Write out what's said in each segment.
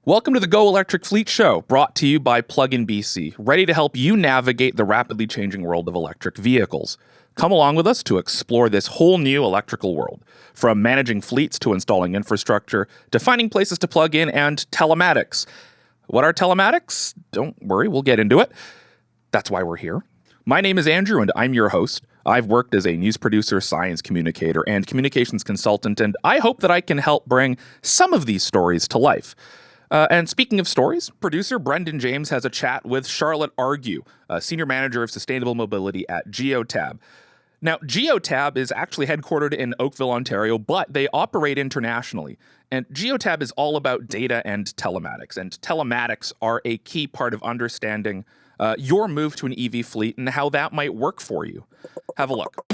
Welcome to the Go Electric Fleet Show, brought to you by Plug-in BC, ready to help you navigate the rapidly changing world of electric vehicles. Come along with us to explore this whole new electrical world, from managing fleets to installing infrastructure, to finding places to plug in, and telematics. What are telematics? Don't worry, we'll get into it. That's why we're here. My name is Andrew, and I'm your host. I've worked as a news producer, science communicator, and communications consultant, and I hope that I can help bring some of these stories to life. And speaking of stories, producer Brendon James has a chat with Charlotte Argue, Senior Manager of Sustainable Mobility at GEOTAB. Now, GEOTAB is actually headquartered in Oakville, Ontario, but they operate internationally. And GEOTAB is all about data and telematics. And telematics are a key part of understanding your move to an EV fleet and how that might work for you. Have a look.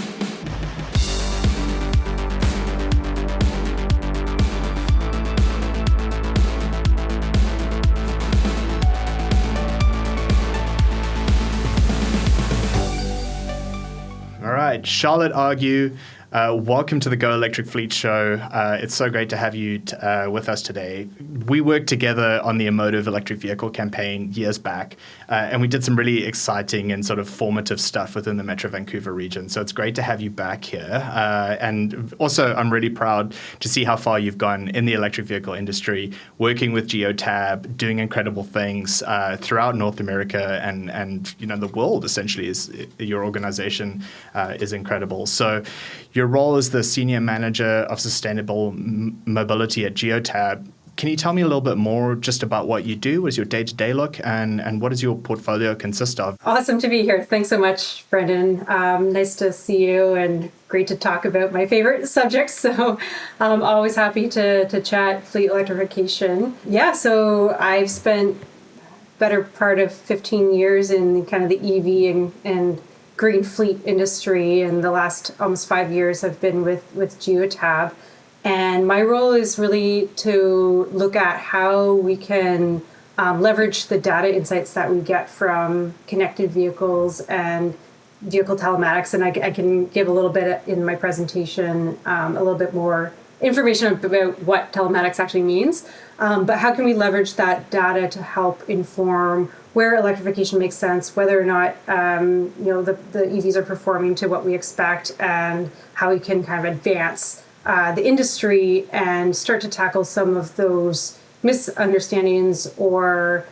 All right, Charlotte Argue, welcome to the Go Electric Fleet Show. It's so great to have you with us today. We worked together on the Emotive electric vehicle campaign years back, and we did some really exciting and sort of formative stuff within the Metro Vancouver region. So it's great to have you back here. And also, I'm really proud to see how far you've gone in the electric vehicle industry, working with GEOTAB, doing incredible things throughout North America and you know the world. Essentially, is your organization is incredible. So your role as the Senior Manager of Sustainable Mobility at GEOTAB. Can you tell me a little bit more just about what you do? What does your day-to-day look, and what does your portfolio consist of? Awesome to be here. Thanks so much, Brendon. Nice to see you and great to talk about my favorite subjects. So I'm always happy to chat fleet electrification. Yeah, so I've spent better part of 15 years in kind of the EV and green fleet industry, and the last almost 5 years I've been with GEOTAB. And my role is really to look at how we can leverage the data insights that we get from connected vehicles and vehicle telematics. And I can give a little bit in my presentation, a little bit more information about what telematics actually means. But how can we leverage that data to help inform where electrification makes sense, whether or not the EVs are performing to what we expect, and how we can kind of advance the industry and start to tackle some of those misunderstandings or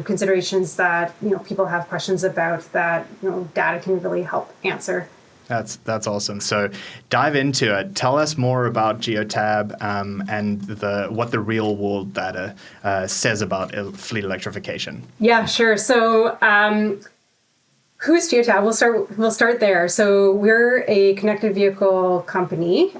considerations that people have questions about that data can really help answer. That's awesome. So dive into it. Tell us more about GEOTAB and what the real world data says about fleet electrification. Yeah, sure. So who's GEOTAB? We'll start there. So we're a connected vehicle company.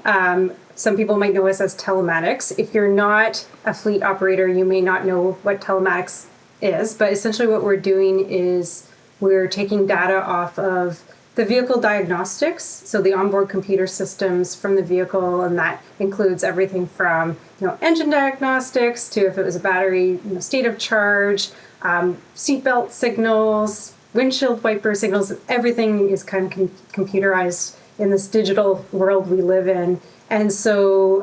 Some people might know us as Telematics. If you're not a fleet operator, you may not know what telematics is. But essentially what we're doing is we're taking data off of the vehicle diagnostics, so the onboard computer systems from the vehicle, and that includes everything from engine diagnostics to if it was a battery, state of charge, seatbelt signals, windshield wiper signals. Everything is kind of computerized in this digital world we live in. And so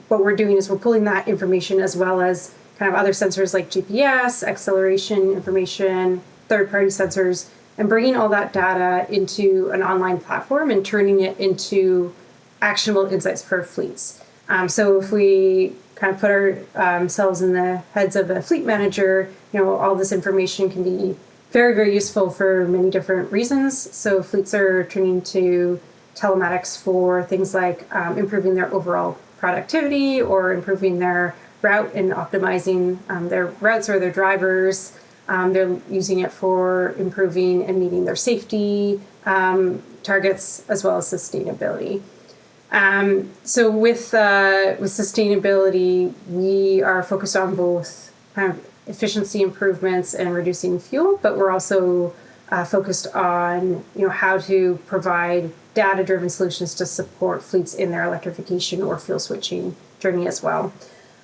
what we're doing is we're pulling that information as well as kind of other sensors like GPS, acceleration information, third-party sensors, and bringing all that data into an online platform and turning it into actionable insights for fleets. So if we kind of put ourselves in the heads of a fleet manager, all this information can be very, very useful for many different reasons. So fleets are turning to telematics for things like improving their overall productivity or improving their route and optimizing their routes or their drivers. They're using it for improving and meeting their safety targets as well as sustainability. So with sustainability, we are focused on both kind of efficiency improvements and reducing fuel, but we're also focused on how to provide data-driven solutions to support fleets in their electrification or fuel switching journey as well.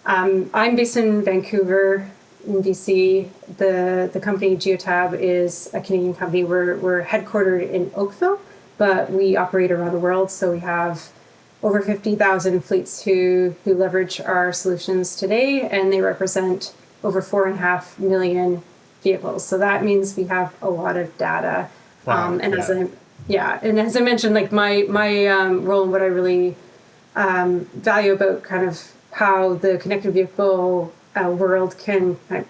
I'm based in Vancouver, in BC. The company GEOTAB is a Canadian company. We're headquartered in Oakville, but we operate around the world. So we have over 50,000 fleets who leverage our solutions today, and they represent over 4.5 million vehicles. So that means we have a lot of data. Wow, And as I mentioned, like my role and what I really value about kind of how the connected vehicle world can kind of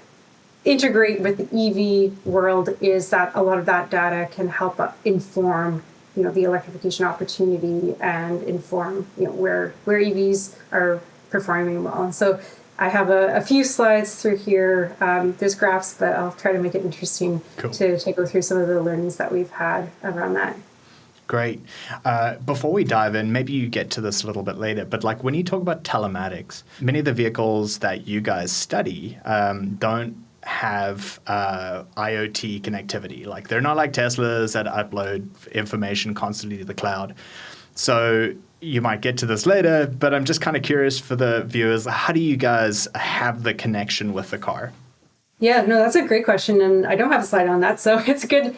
integrate with the EV world is that a lot of that data can help inform, the electrification opportunity and inform, where EVs are performing well. And so I have a few slides through here. There's graphs, but I'll try to make it interesting to go through some of the learnings that we've had around that. Great. Before we dive in, maybe you get to this a little bit later, but like when you talk about telematics, many of the vehicles that you guys study don't have IoT connectivity. Like they're not like Teslas that upload information constantly to the cloud. So you might get to this later, but I'm just kind of curious for the viewers, how do you guys have the connection with the car? Yeah, no, that's a great question, and I don't have a slide on that, so it's a good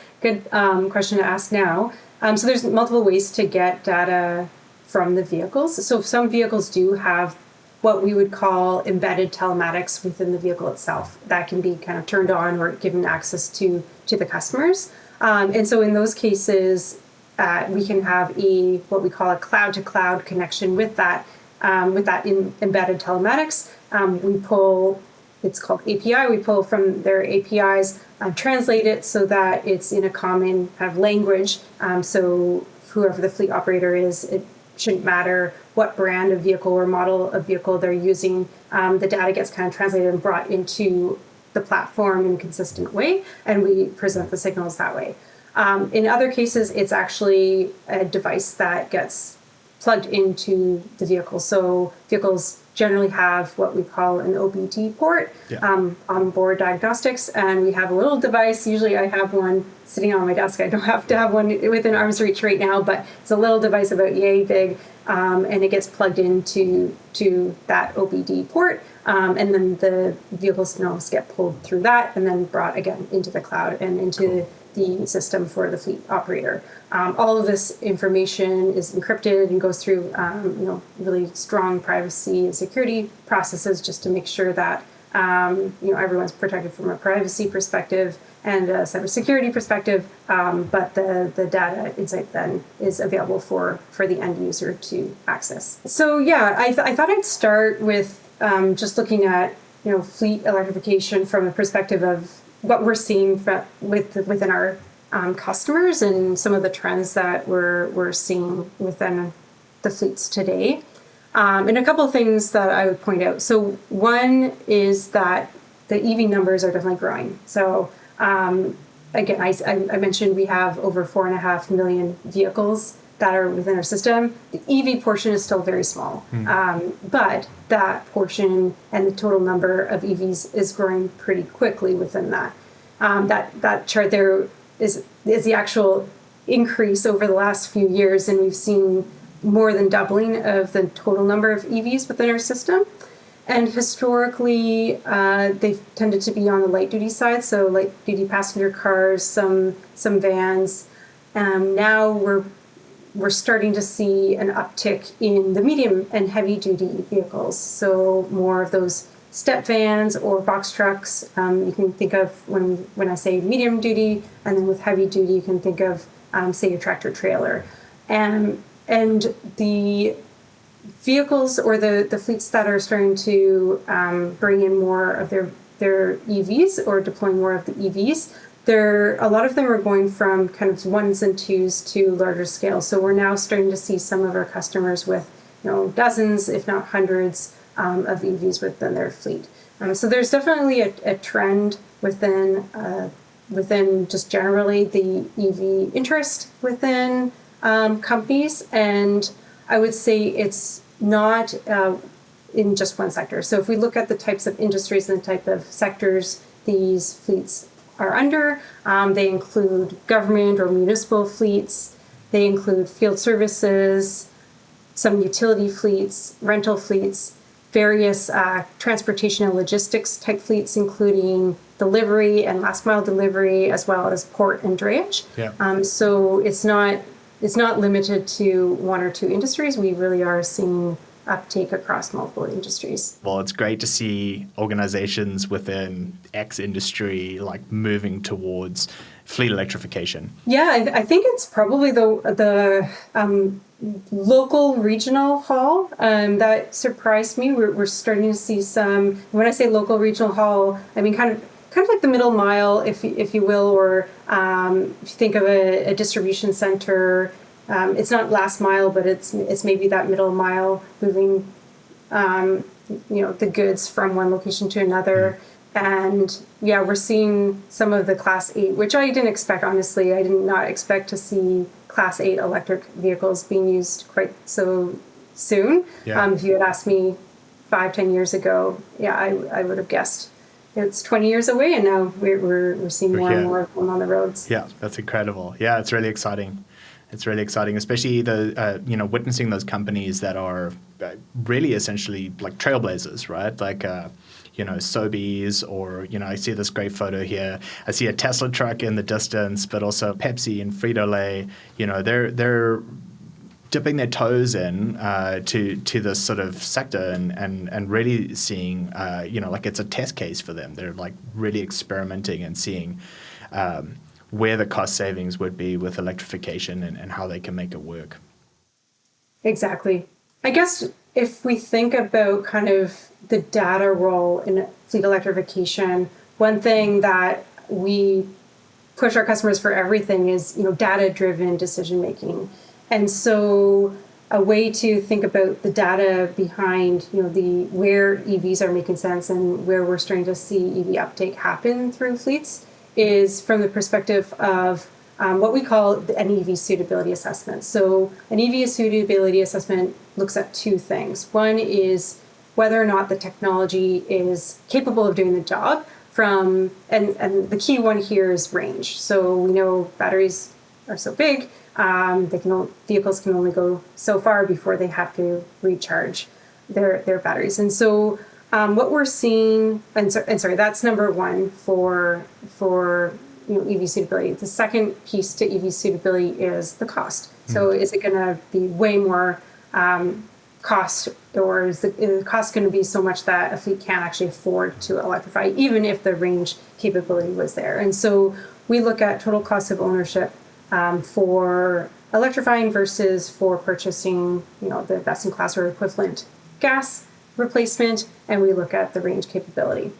question to ask now. So there's multiple ways to get data from the vehicles. So some vehicles do have what we would call embedded telematics within the vehicle itself that can be kind of turned on or given access to the customers. And so in those cases, we can have what we call a cloud-to-cloud connection with that embedded telematics. We pull, it's called API, we pull from their APIs, translate it so that it's in a common kind of language. So whoever the fleet operator is, it shouldn't matter what brand of vehicle or model of vehicle they're using. The data gets kind of translated and brought into the platform in a consistent way, and we present the signals that way. In other cases, it's actually a device that gets plugged into the vehicle. So vehicles generally have what we call an OBD port, onboard diagnostics, and we have a little device. Usually I have one sitting on my desk. I don't have to have one within arm's reach right now, but it's a little device about yay big, and it gets plugged into that OBD port, and then the vehicle signals get pulled through that and then brought again into the cloud and into the system for the fleet operator. All of this information is encrypted and goes through really strong privacy and security processes just to make sure that everyone's protected from a privacy perspective and a cybersecurity perspective, but the data insight then is available for the end user to access. So I thought I'd start with just looking at fleet electrification from a perspective of what we're seeing within our customers and some of the trends that we're seeing within the fleets today. And a couple of things that I would point out. So one is that the EV numbers are definitely growing. So again, I mentioned we have over 4.5 million vehicles that are within our system. The EV portion is still very small, but that portion and the total number of EVs is growing pretty quickly within that. That chart there is the actual increase over the last few years, and we've seen more than doubling of the total number of EVs within our system. And historically, they've tended to be on the light duty side, so light duty passenger cars, some vans. Now we're starting to see an uptick in the medium and heavy duty vehicles. So more of those step vans or box trucks. You can think of when I say medium duty, and then with heavy duty, you can think of say a tractor trailer. And the vehicles or the fleets that are starting to bring in more of their EVs or deploying more of the EVs, a lot of them are going from kind of ones and twos to larger scale. So we're now starting to see some of our customers with dozens, if not hundreds, of EVs within their fleet. So there's definitely a trend within just generally the EV interest within companies, and I would say it's not in just one sector. So if we look at the types of industries and the type of sectors these fleets are under, they include government or municipal fleets, they include field services, some utility fleets, rental fleets, various transportation and logistics type fleets, including delivery and last mile delivery, as well as port and drayage. So it's not limited to one or two industries. We really are seeing uptake across multiple industries. Well, it's great to see organizations within X industry like moving towards fleet electrification. Yeah, I think it's probably the local regional haul that surprised me. We're starting to see some. When I say local regional haul, I mean kind of like the middle mile, if you will, or if you think of a distribution center. It's not last mile, but it's maybe that middle mile, moving the goods from one location to another. And yeah, we're seeing some of the Class 8, which I didn't expect, honestly. I did not expect to see Class 8 electric vehicles being used quite so soon. Yeah. If you had asked me 5-10 years ago, yeah, I would have guessed it's 20 years away, and now we're seeing more and more of them on the roads. Yeah, that's incredible. Yeah, it's really exciting. It's really exciting, especially witnessing those companies that are really essentially like trailblazers, right? Like, Sobeys, or, I see this great photo here. I see a Tesla truck in the distance, but also Pepsi and Frito-Lay. They're dipping their toes in to this sort of sector and really seeing, like it's a test case for them. They're like really experimenting and seeing where the cost savings would be with electrification and how they can make it work. Exactly. I guess if we think about kind of the data role in fleet electrification, one thing that we push our customers for everything is, data-driven decision-making. And so a way to think about the data behind, where EVs are making sense and where we're starting to see EV uptake happen through fleets is from the perspective of what we call an EV suitability assessment. So an EV suitability assessment looks at two things. One is whether or not the technology is capable of doing the job and the key one here is range. So we know batteries are so big, vehicles can only go so far before they have to recharge their batteries. And so what we're seeing, sorry, that's number one for EV suitability. The second piece to EV suitability is the cost. So is it going to be way more cost, or is the cost going to be so much that a fleet can't actually afford to electrify, even if the range capability was there? And so we look at total cost of ownership for electrifying versus for purchasing, the best-in-class or equivalent gas replacement, and we look at the range capability.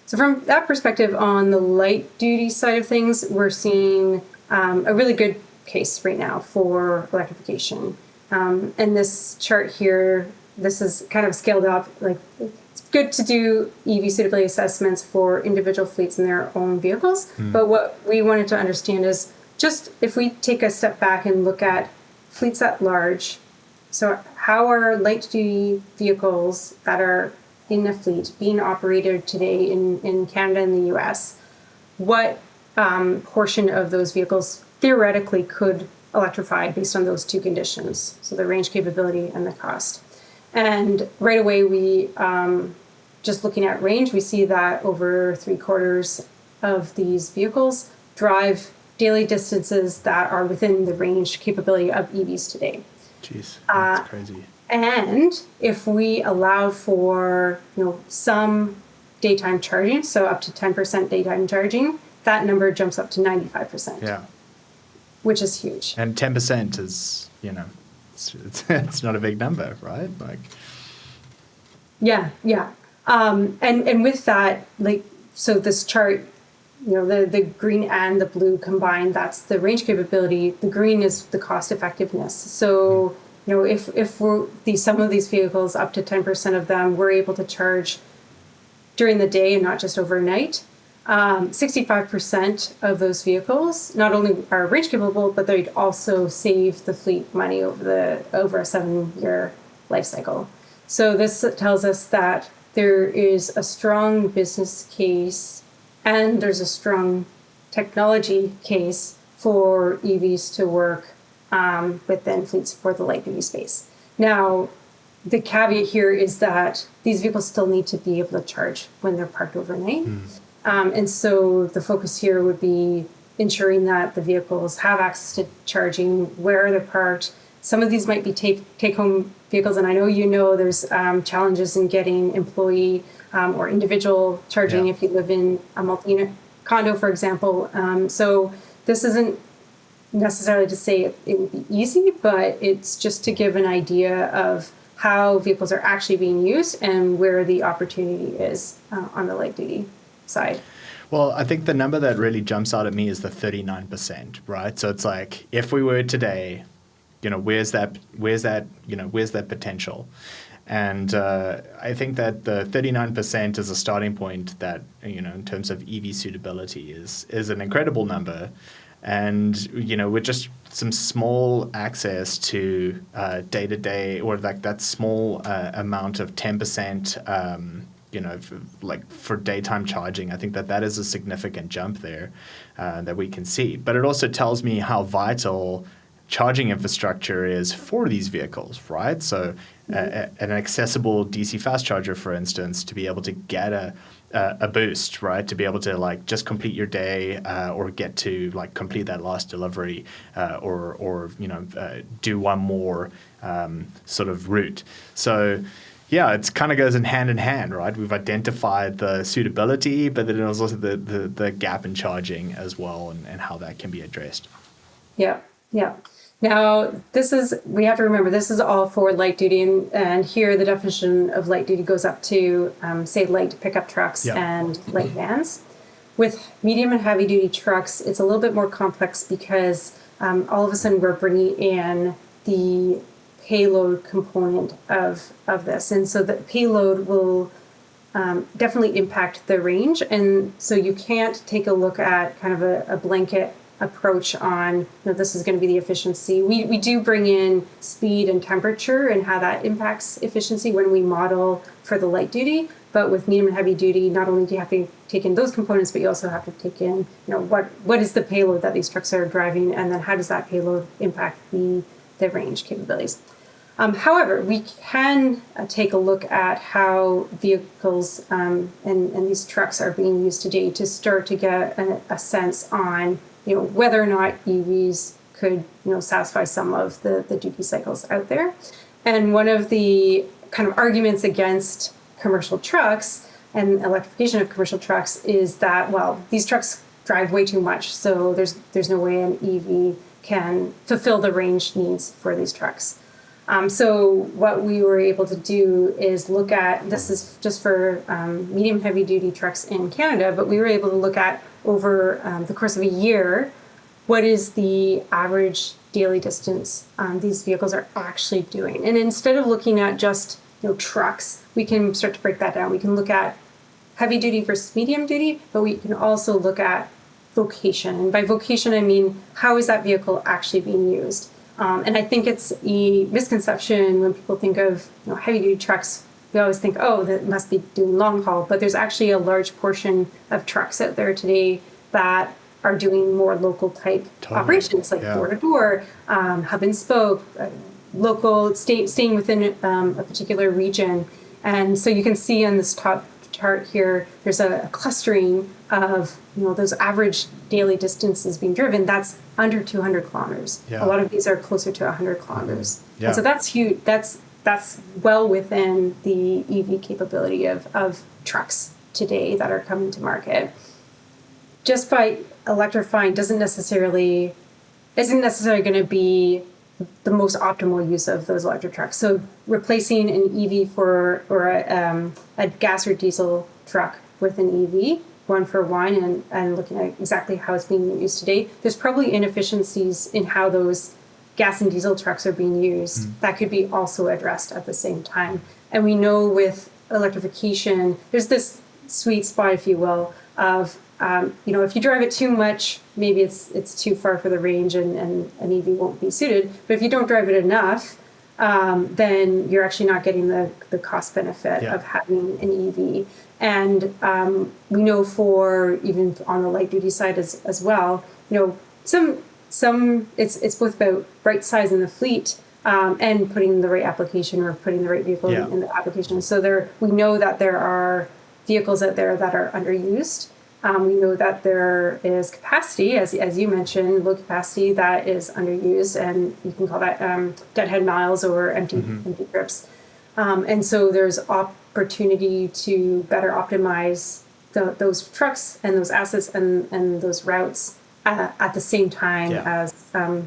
So from that perspective, on the light-duty side of things, we're seeing a really good case right now for electrification. And this chart here, this is kind of scaled up. Like, it's good to do EV suitability assessments for individual fleets in their own vehicles. But what we wanted to understand is just if we take a step back and look at fleets at large, so how are light-duty vehicles that are in a fleet being operated today in Canada and the US, what portion of those vehicles theoretically could electrify based on those two conditions, so the range capability and the cost? And right away, we just looking at range, we see that over 3/4 of these vehicles drive daily distances that are within the range capability of EVs today. Jeez, that's crazy. And if we allow for some daytime charging, so up to 10% daytime charging, that number jumps up to 95%. Yeah, which is huge. And 10% is it's not a big number, right? Like, yeah. And with that, so this chart, the green and the blue combined, that's the range capability. The green is the cost effectiveness. So, if some of these vehicles, up to 10% of them, we're able to charge during the day and not just overnight, 65% of those vehicles not only are range capable, but they'd also save the fleet money over a 7-year life cycle. So this tells us that there is a strong business case and there's a strong technology case for EVs to work within fleets for the light duty space. Now, the caveat here is that these vehicles still need to be able to charge when they're parked overnight. And so the focus here would be ensuring that the vehicles have access to charging where they're parked, some of these might be take-home vehicles, and I know there's challenges in getting employee or individual charging if you live in a multi-unit condo, for example. So this isn't necessarily to say it would be easy, but it's just to give an idea of how vehicles are actually being used and where the opportunity is on the light duty side. Well, I think the number that really jumps out at me is the 39%, right? So it's like, if we were today, where's that potential? And I think that the 39% is a starting point that, in terms of EV suitability is an incredible number. And, with just some small access to day-to-day, or like that small amount of 10%, for daytime charging, I think that is a significant jump there that we can see. But it also tells me how vital charging infrastructure is for these vehicles, right? So an accessible DC fast charger, for instance, to be able to get a boost, right? To be able to just complete your day or get to complete that last delivery or do one more sort of route. So yeah, it kind of goes in hand, right? We've identified the suitability, but then there's also the gap in charging as well, and how that can be addressed. Yeah. Now, we have to remember, this is all for light duty, and here the definition of light duty goes up to, say, light pickup trucks and light vans. With medium and heavy duty trucks, it's a little bit more complex because all of a sudden we're bringing in the payload component of this. And so the payload will definitely impact the range. And so you can't take a look at kind of a blanket approach on, this is going to be the efficiency. We do bring in speed and temperature and how that impacts efficiency when we model for the light duty. But with medium and heavy duty, not only do you have to take in those components, but you also have to take in, what is the payload that these trucks are driving, and then how does that payload impact the range capabilities. However, we can take a look at how vehicles and these trucks are being used today to start to get a sense on whether or not EVs could satisfy some of the duty cycles out there. And one of the kind of arguments against commercial trucks and electrification of commercial trucks is that, well, these trucks drive way too much, so there's no way an EV can fulfill the range needs for these trucks. So what we were able to do is look at, this is just for medium heavy duty trucks in Canada, but we were able to look at over the course of a year, what is the average daily distance these vehicles are actually doing. And instead of looking at just trucks, we can start to break that down. We can look at heavy duty versus medium duty, but we can also look at vocation. And by vocation, I mean, how is that vehicle actually being used? And I think it's a misconception when people think of heavy duty trucks. We always think, oh, that must be doing long haul, but there's actually a large portion of trucks out there today that are doing more local type operations, like door to door, hub and spoke, local, staying within a particular region. And so you can see on this top chart here, there's a clustering of those average daily distances being driven. That's under 200 kilometers. A lot of these are closer to 100 kilometers. And so that's huge. That's well within the EV capability of trucks today that are coming to market. Just by electrifying isn't necessarily going to be the most optimal use of those electric trucks. So replacing an EV or a gas or diesel truck with an EV, one for one, and looking at exactly how it's being used today, there's probably inefficiencies in how those gas and diesel trucks are being used that could be also addressed at the same time. And we know with electrification, there's this sweet spot, if you will, of if you drive it too much, maybe it's too far for the range and an EV won't be suited. But if you don't drive it enough, then you're actually not getting the cost benefit of having an EV. And we know for even on the light duty side as well, some it's both about right size in the fleet and putting the right application or putting the right vehicle in the application. So we know that there are vehicles out there that are underused. We know that there is capacity, as you mentioned, low capacity that is underused, and you can call that deadhead miles or empty trips. And so there's opportunity to better optimize those trucks and those assets and those routes at the same time as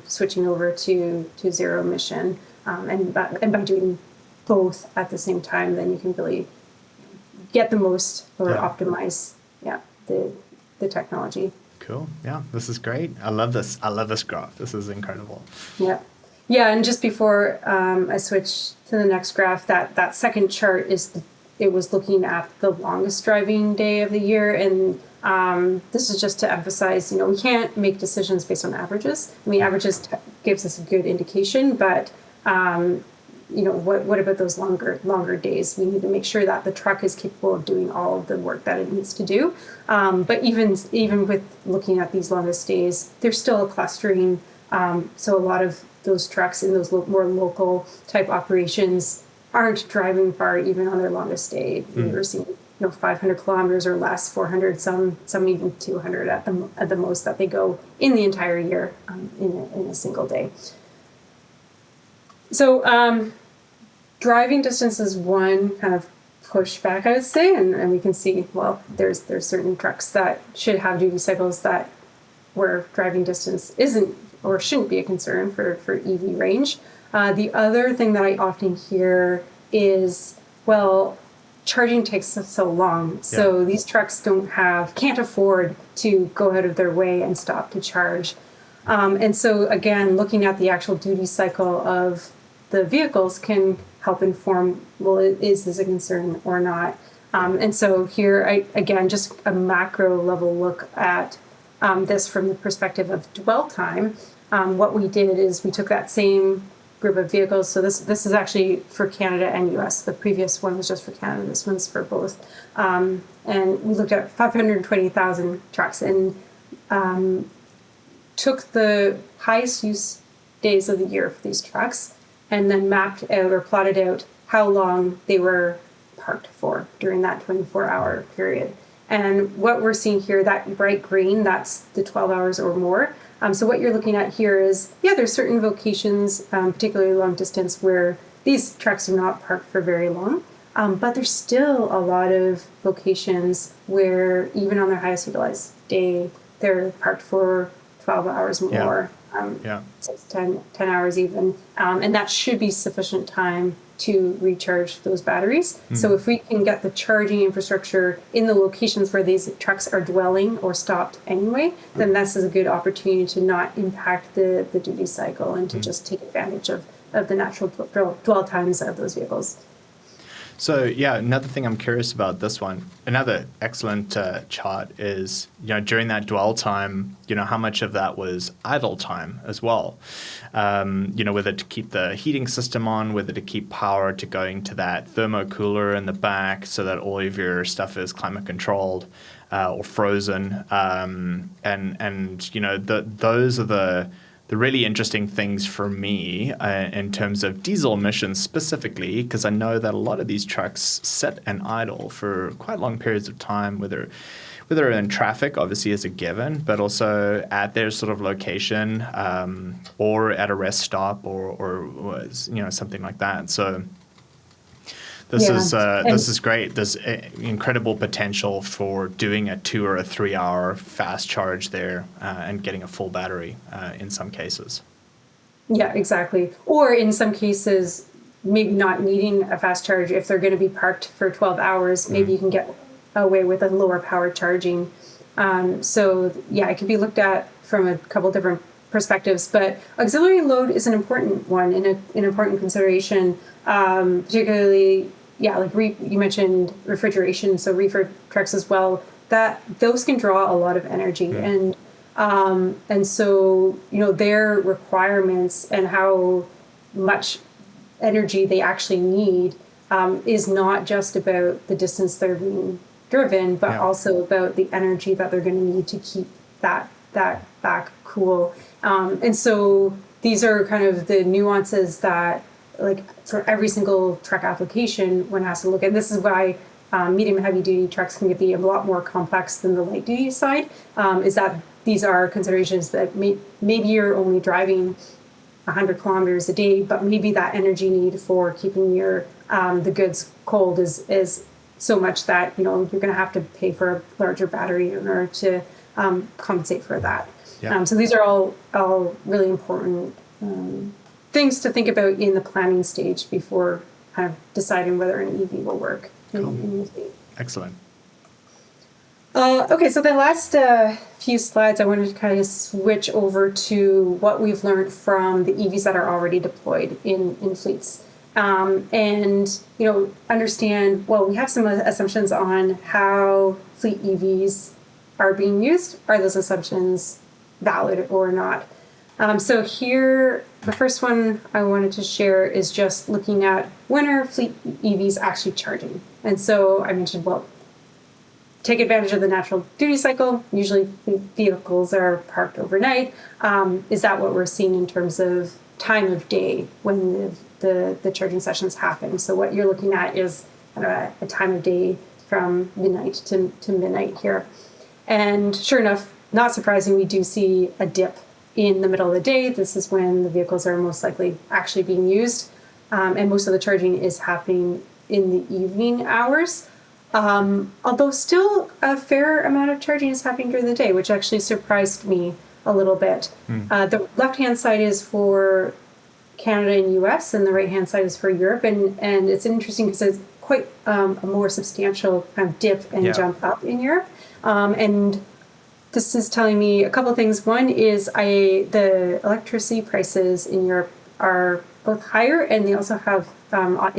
switching over to zero emission. And by doing both at the same time, then you can really get the most or optimize the technology. Cool. Yeah, this is great. I love this. I love this graph. This is incredible. Yeah, and just before I switch to the next graph, that second chart it was looking at the longest driving day of the year, and this is just to emphasize, we can't make decisions based on averages. I mean, averages gives us a good indication, but what about those longer days? We need to make sure that the truck is capable of doing all of the work that it needs to do. But even with looking at these longest days, there's still a clustering. So a lot of those trucks in those more local type operations aren't driving far even on their longest day. We're seeing 500 kilometers or less, 400, some even 200 at the most that they go in the entire year in a single day. So driving distance is one kind of pushback, I would say, and we can see, well, there's certain trucks that should have duty cycles where driving distance isn't or shouldn't be a concern for EV range. The other thing that I often hear is, well, charging takes so long, so these trucks can't afford to go out of their way and stop to charge. And so again, looking at the actual duty cycle of the vehicles can help inform, well, is this a concern or not? And so here, again, just a macro level look at this from the perspective of dwell time. What we did is we took that same group of vehicles. So this is actually for Canada and US. The previous one was just for Canada. This one's for both. And we looked at 520,000 trucks and took the highest use days of the year for these trucks and then mapped out or plotted out how long they were parked for during that 24-hour period. And what we're seeing here, that bright green, that's the 12 hours or more. So what you're looking at here is, there's certain vocations, particularly long distance, where these trucks are not parked for very long. But there's still a lot of vocations where even on their highest utilized day, they're parked for 12 hours more, 6, 10 hours even. And that should be sufficient time to recharge those batteries. So if we can get the charging infrastructure in the locations where these trucks are dwelling or stopped anyway, then this is a good opportunity to not impact the duty cycle and to just take advantage of the natural dwell times of those vehicles. So another thing I'm curious about this one, another excellent chart is, during that dwell time, how much of that was idle time as well. Whether to keep the heating system on, whether to keep power to going to that thermocooler in the back so that all of your stuff is climate controlled or frozen. Those are the really interesting things for me in terms of diesel emissions specifically, because I know that a lot of these trucks sit and idle for quite long periods of time, whether in traffic, obviously, is a given, but also at their sort of location or at a rest stop or something like that. So this is great. There's incredible potential for doing a 2 or a 3 hour fast charge there and getting a full battery in some cases. Yeah, exactly. Or in some cases, maybe not needing a fast charge if they're going to be parked for 12 hours. Maybe you can get away with a lower power charging. It can be looked at from a couple different perspectives. But auxiliary load is an important one, an important consideration, particularly. You mentioned refrigeration, so reefer trucks as well, that those can draw a lot of energy. And so, their requirements and how much energy they actually need is not just about the distance they're being driven, but also about the energy that they're going to need to keep that back cool. And so these are kind of the nuances that, like, for every single truck application, one has to look at. This is why medium and heavy duty trucks can be a lot more complex than the light duty side, is that these are considerations that maybe you're only driving 100 kilometers a day, but maybe that energy need for keeping your the goods cold is so much that you're going to have to pay for a larger battery in order to compensate for that. Yeah. So these are all really important things to think about in the planning stage before kind of deciding whether an EV will work in your fleet. Excellent. Okay, so the last few slides, I wanted to kind of switch over to what we've learned from the EVs that are already deployed in fleets. And, understand, well, we have some assumptions on how fleet EVs are being used. Are those assumptions valid or not? So here, the first one I wanted to share is just looking at when are fleet EVs actually charging? And so I mentioned, well, take advantage of the natural duty cycle. Usually vehicles are parked overnight. Is that what we're seeing in terms of time of day when the charging sessions happen? So what you're looking at is a time of day from midnight to midnight here. And sure enough, not surprising, we do see a dip in the middle of the day. This is when the vehicles are most likely actually being used. And most of the charging is happening in the evening hours. Although still a fair amount of charging is happening during the day, which actually surprised me a little bit. The left-hand side is for Canada and US, and the right-hand side is for Europe. And it's interesting because it's quite a more substantial kind of dip and jump up in Europe. And this is telling me a couple of things. One is the electricity prices in Europe are both higher, and they also have or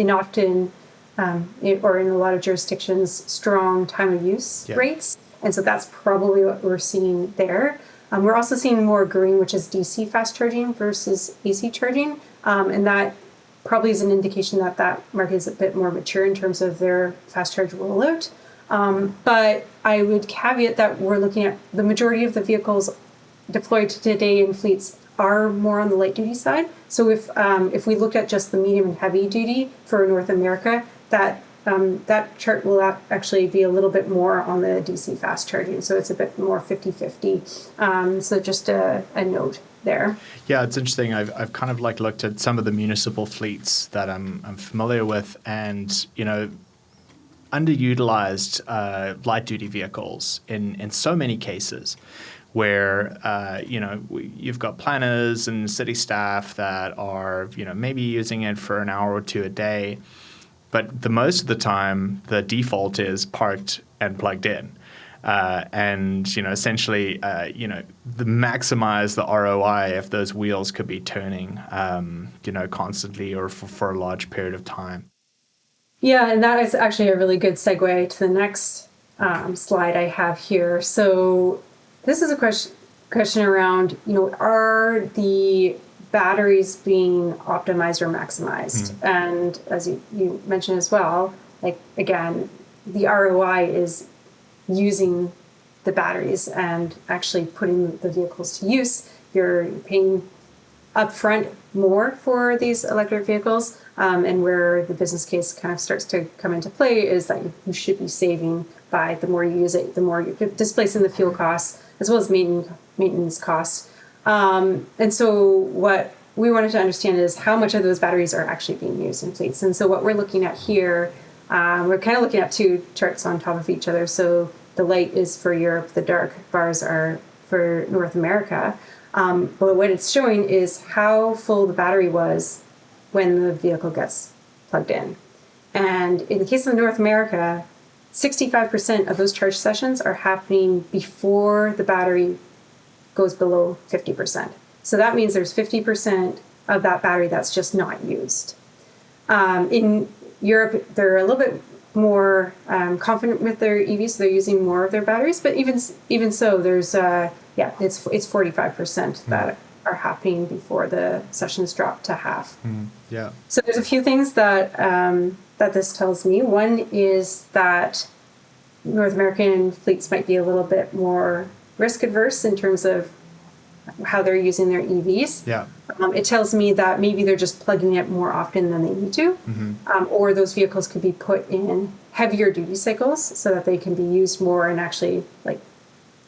in a lot of jurisdictions, strong time of use rates. And so that's probably what we're seeing there. We're also seeing more green, which is DC fast charging versus AC charging. And that probably is an indication that market is a bit more mature in terms of their fast charge rollout. But I would caveat that we're looking at the majority of the vehicles deployed today in fleets are more on the light duty side. So if we look at just the medium and heavy duty for North America, that chart will actually be a little bit more on the DC fast charging. So it's a bit more 50-50. So just a note there. Yeah, it's interesting. I've kind of looked at some of the municipal fleets that I'm familiar with, and underutilized light duty vehicles in so many cases, where you've got planners and city staff that are maybe using it for an hour or two a day, but the most of the time the default is parked and plugged in. And essentially, maximize the ROI if those wheels could be turning, constantly or for a large period of time. Yeah, and that is actually a really good segue to the next slide I have here. So this is a question around, are the batteries being optimized or maximized? And as you mentioned as well, again, the ROI is using the batteries and actually putting the vehicles to use. You're paying upfront more for these electric vehicles, and where the business case kind of starts to come into play is that you should be saving by the more you use it, the more you're displacing the fuel costs as well as maintenance costs. And so what we wanted to understand is how much of those batteries are actually being used in fleets. And so what we're looking at here, we're kind of looking at two charts on top of each other. So the light is for Europe, the dark bars are for North America. But what it's showing is how full the battery was when the vehicle gets plugged in. And in the case of North America, 65% of those charge sessions are happening before the battery goes below 50%. So that means there's 50% of that battery that's just not used. In Europe, they're a little bit more confident with their EVs, so they're using more of their batteries. But even so, there's it's 45% that are happening before the sessions drop to half. Yeah. So there's a few things that that this tells me. One is that North American fleets might be a little bit more risk adverse in terms of how they're using their EVs. Yeah. It tells me that maybe they're just plugging it more often than they need to, or those vehicles could be put in heavier duty cycles so that they can be used more and actually like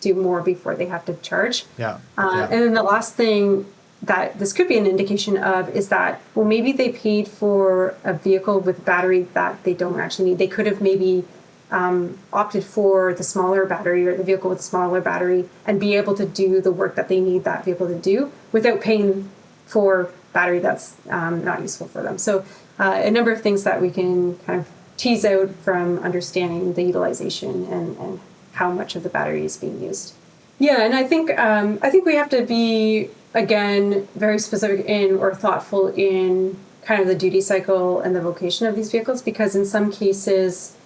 do more before they have to charge. Yeah. And then the last thing that this could be an indication of is that, well, maybe they paid for a vehicle with battery that they don't actually need. They could have maybe opted for the smaller battery or the vehicle with smaller battery and be able to do the work that they need that vehicle to do without paying for battery that's not useful for them. So a number of things that we can kind of tease out from understanding the utilization and how much of the battery is being used. Yeah, and I think we have to be, again, very specific in or thoughtful in kind of the duty cycle and the vocation of these vehicles, because in some cases,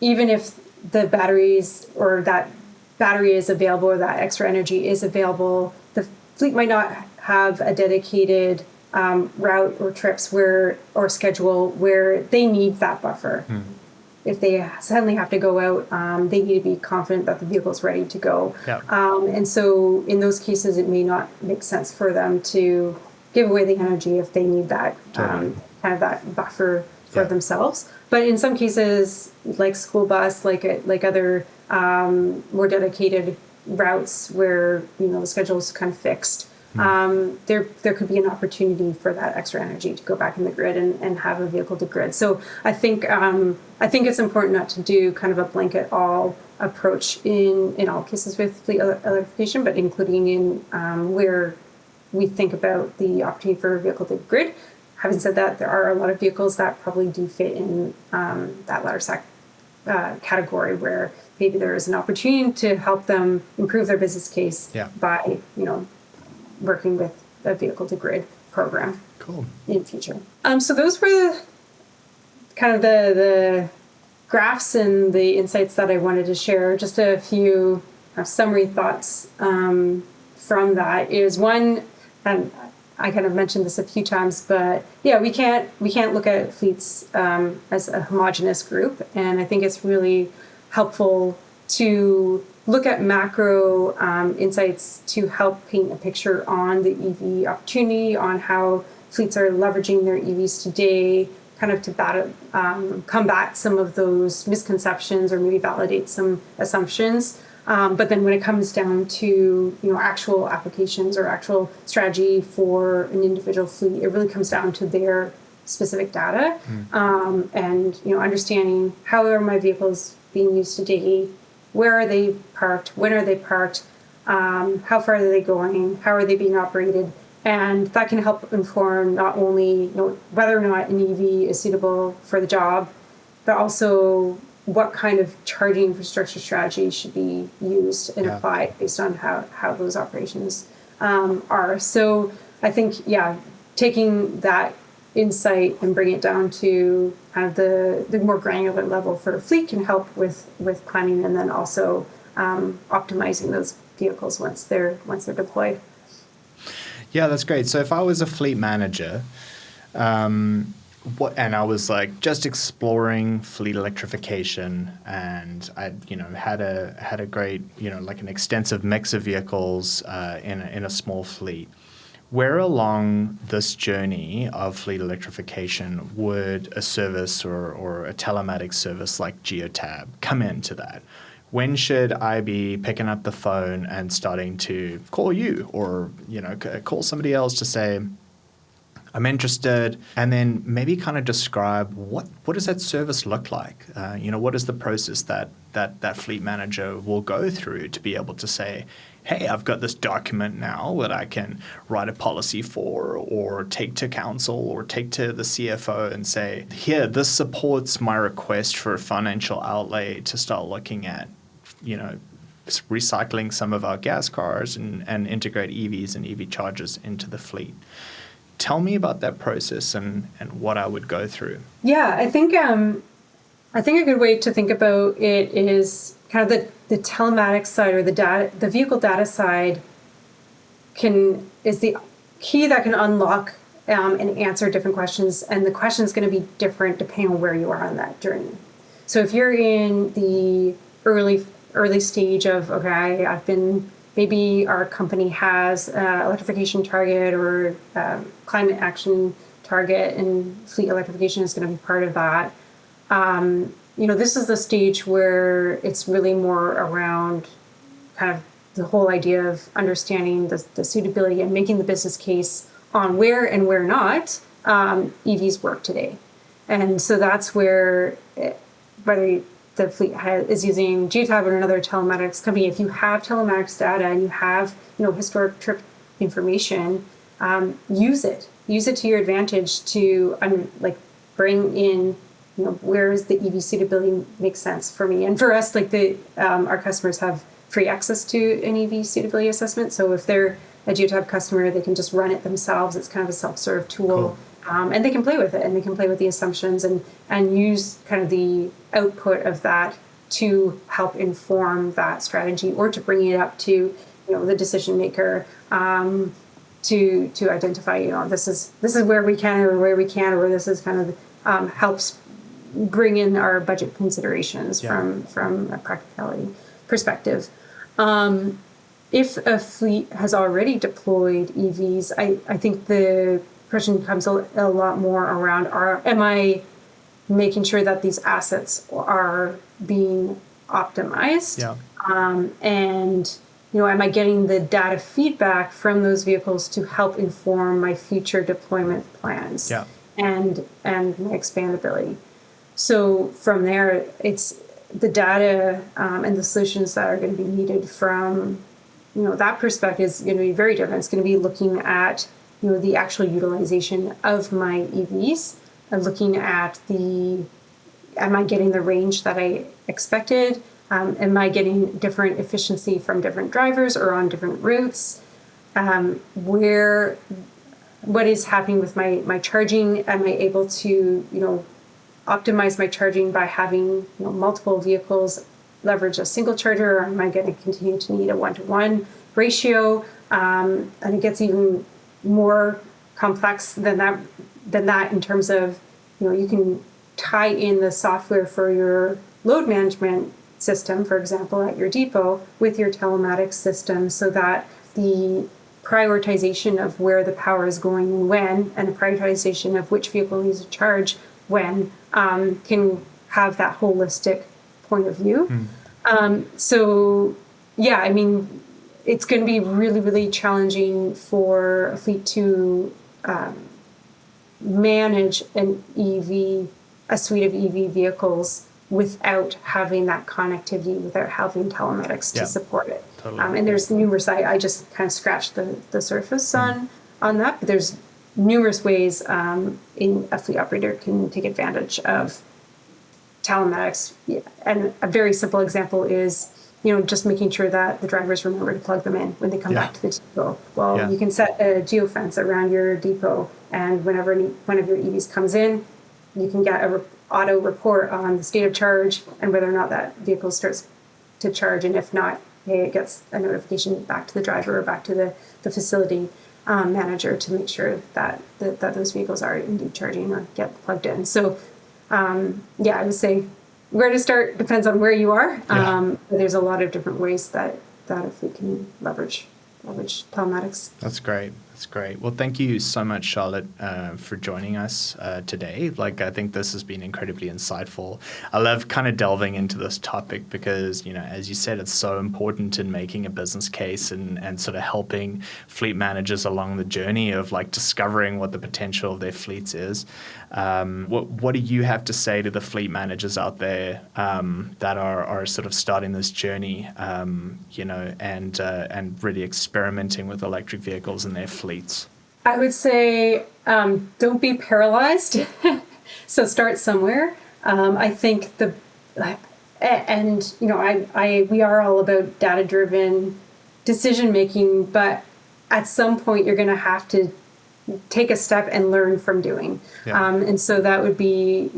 even if the batteries or that battery is available or that extra energy is available, the fleet might not have a dedicated route or trips or schedule where they need that buffer. If they suddenly have to go out, they need to be confident that the vehicle is ready to go. Yeah. And so in those cases, it may not make sense for them to give away the energy if they need that kind of that buffer for themselves. But in some cases, like school bus, like other more dedicated routes where the schedule is kind of fixed, there could be an opportunity for that extra energy to go back in the grid and have a vehicle to grid. So I think it's important not to do kind of a blanket all approach in all cases with fleet electrification, but including in where we think about the opportunity for a vehicle to grid. Having said that, there are a lot of vehicles that probably do fit in that latter category where maybe there is an opportunity to help them improve their business case by working with a vehicle to grid program. Cool. In the future. So those were kind of the graphs and the insights that I wanted to share. Just a few summary thoughts from that is one, and I kind of mentioned this a few times, but yeah, we can't look at fleets as a homogenous group, and I think it's really helpful to look at macro insights to help paint a picture on the EV opportunity, on how fleets are leveraging their EVs today, kind of to combat some of those misconceptions or maybe validate some assumptions. But then when it comes down to actual applications or actual strategy for an individual fleet, it really comes down to their specific data and understanding how are my vehicles being used today, where are they parked, when are they parked, how far are they going, how are they being operated, and that can help inform not only whether or not an EV is suitable for the job, but also what kind of charging infrastructure strategy should be used and applied based on how those operations are. So I think, taking that insight and bring it down to kind of the more granular level for a fleet can help with planning and then also optimizing those vehicles once they're deployed. Yeah, that's great. So if I was a fleet manager, and I was like just exploring fleet electrification, and I had a great like an extensive mix of vehicles in a small fleet. Where along this journey of fleet electrification would a service or a telematics service like GEOTAB come into that? When should I be picking up the phone and starting to call you or call somebody else to say, I'm interested, and then maybe kind of describe what does that service look like? What is the process that fleet manager will go through to be able to say, hey, I've got this document now that I can write a policy for or take to council or take to the CFO and say, here, this supports my request for a financial outlay to start looking at, recycling some of our gas cars and integrate EVs and EV chargers into the fleet. Tell me about that process and what I would go through. Yeah, I think a good way to think about it is kind of the telematics side or the vehicle data side is the key that can unlock and answer different questions, and the question is going to be different depending on where you are on that journey. So if you're in the early stage of, okay, I've been maybe our company has an electrification target or climate action target, and fleet electrification is going to be part of that. This is the stage where it's really more around kind of the whole idea of understanding the suitability and making the business case on where and where not EVs work today. And so that's where, whether the fleet is using GEOTAB or another telematics company, if you have telematics data and you have historic trip information, use it. Use it to your advantage to bring in where is the EV suitability makes sense for me. And for us, our customers have free access to an EV suitability assessment. So if they're a GEOTAB customer, they can just run it themselves. It's kind of a self-serve tool. Cool. And they can play with it, and they can play with the assumptions and use kind of the output of that to help inform that strategy, or to bring it up to the decision maker to identify this is where we can or where we can't, or this is kind of helps bring in our budget considerations from a practicality perspective. If a fleet has already deployed EVs, I think the question comes a lot more around, am I making sure that these assets are being optimized? Yeah. And am I getting the data feedback from those vehicles to help inform my future deployment plans? Yeah. And my expandability. So from there, it's the data and the solutions that are going to be needed from that perspective is going to be very different. It's going to be looking at the actual utilization of my EVs, and looking at am I getting the range that I expected? Am I getting different efficiency from different drivers or on different routes? What is happening with my charging? Am I able to, optimize my charging by having multiple vehicles leverage a single charger, or am I going to continue to need a 1-to-1 ratio? And it gets even more complex than that in terms of, you can tie in the software for your load management system, for example, at your depot with your telematics system, so that the prioritization of where the power is going and when, and the prioritization of which vehicle needs to charge when, can have that holistic point of view. It's going to be really, really challenging for a fleet to manage a suite of EV vehicles without having that connectivity, without having telematics to support it. Totally. And there's numerous, I just kind of scratched the surface on that, but there's numerous ways in a fleet operator can take advantage of telematics. And a very simple example is, just making sure that the drivers remember to plug them in when they come back to the depot. Well, you can set a geofence around your depot, and whenever one of your EVs comes in, you can get a auto report on the state of charge and whether or not that vehicle starts to charge. And if not, it gets a notification back to the driver or back to the facility manager to make sure that those vehicles are indeed charging or get plugged in. So, I would say where to start depends on where you are. But there's a lot of different ways that a fleet can leverage telematics. That's great. That's great. Well, thank you so much, Charlotte, for joining us today. I think this has been incredibly insightful. I love kind of delving into this topic because, as you said, it's so important in making a business case and sort of helping fleet managers along the journey of discovering what the potential of their fleets is. What do you have to say to the fleet managers out there that are sort of starting this journey, and really experimenting with electric vehicles in their fleets? I would say don't be paralyzed. So start somewhere. I think we are all about data-driven decision making, but at some point you're going to have to take a step and learn from doing. And so that would be,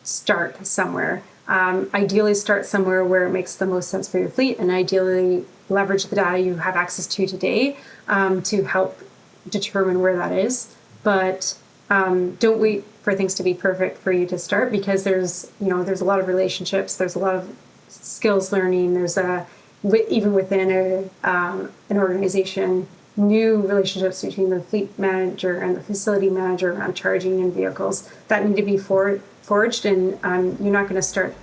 start somewhere. Ideally start somewhere where it makes the most sense for your fleet, and ideally leverage the data you have access to today to help determine where that is. But don't wait for things to be perfect for you to start, because there's a lot of relationships, there's a lot of skills learning, there's even within an organization, new relationships between the fleet manager and the facility manager around charging in vehicles that need to be forged, and you're not going to start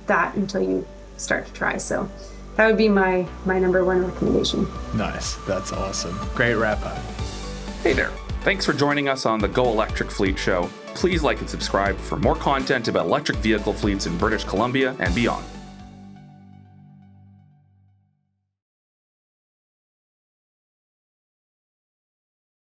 that until you start to try. So that would be my number one recommendation. Nice. That's awesome. Great wrap up. Hey there. Thanks for joining us on the Go Electric Fleet Show. Please like and subscribe for more content about electric vehicle fleets in British Columbia and beyond.